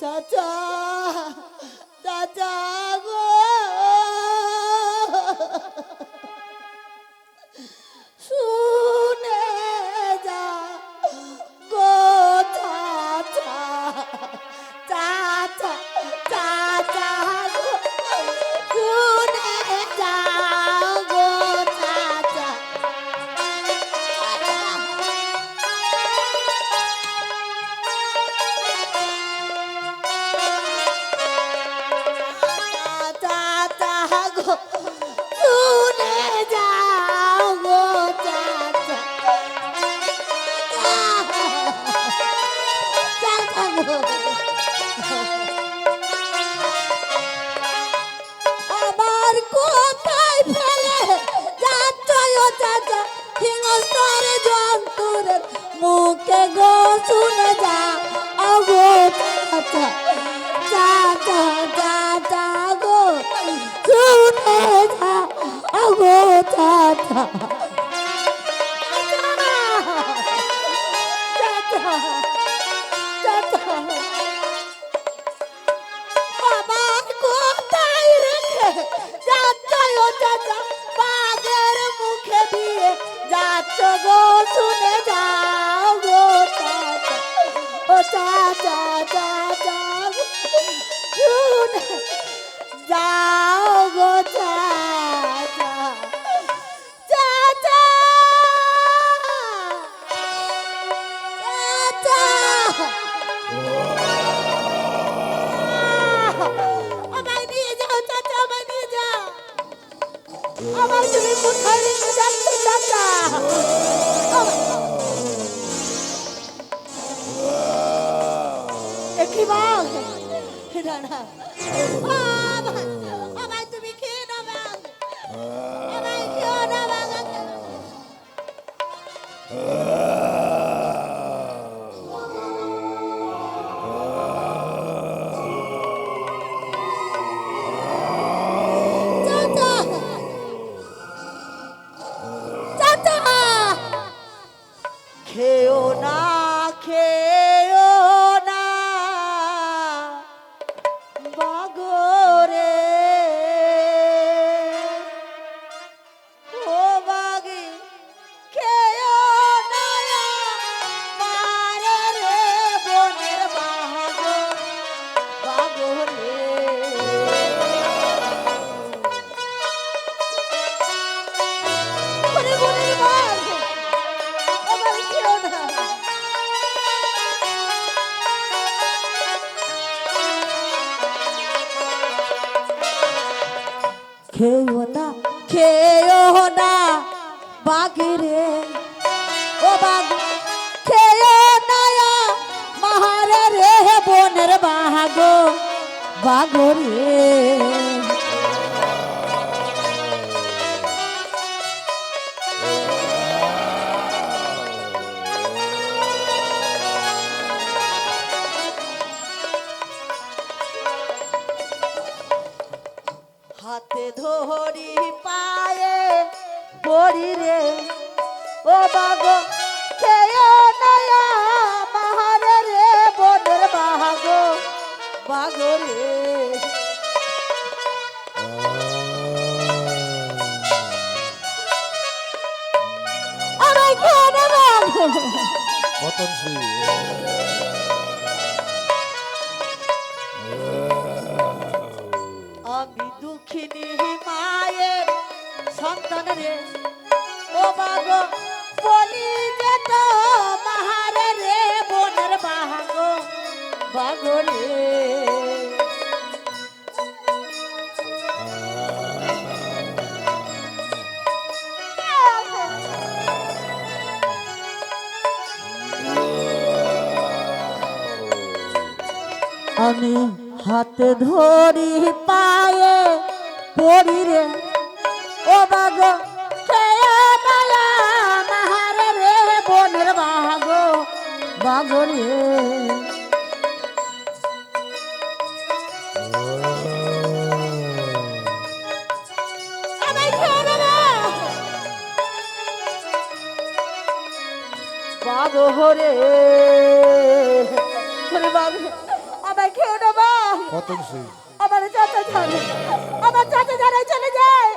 চাচা চাচা গো শুনে যা গো চাচা চাচা চাচা গো শুনে যা গো চাচা শুনে যাও গো চাচা চাচা গো আবার কোথায় ফেলে যাচ্ছ ও চাচা হিংস্র জন্তুরের মুখে গো শুনে যাও গো চাচা চাচা চাচা গো শুনে যাও গো চাচা আবার কোথায় রেখে যাচ্ছ ও চাচা বাঘের মুখে দিয়ে যাচ্ছ গো শুনে যাও গো চাচা ও চাচা চাচা শুনে যাও গো চাচা চাচা চাচা আমায় নিয়ে যাও চাচা আমায় নিয়ে যাও আমায় তুমি কোথায় রেখে যাচ্ছ চাচা কি বাঘ না না আমায় তুমি খেয়ে না বাঘ আমায় খেয়ে না বাঘ খেও না খেও না বাগরে ও বাগে খেও না মারে রে বনের বাগো বাগরে বনে বনের বাগ খেও না খেও না বাঘরে ও বাঘ খেও না মাহারে রে বনের বাঘ বাঘরে হাতে ধরি পায়ে পড়ি রে ও বাগ খেয়ে নয়া মাহারে রে বনের বাঘ বাঘ রে আরে কেন বাঘ পতনশী আমি দুঃখিনী মায়ের সন্তান রে ও বাগ বলি যে তো মাহারে রে বনের বাঘ বাঘ রে আমি হাতে ধরি পায়ে পড়ি রে ও বাগ মাহারে রে বনের বাঘ বাঘ রে বাঘ হরে বাঘ আমায় খেয়ে নেবা। পতনশীল আমার চাচা জানে, আমার চাচা জানাই চলে যায়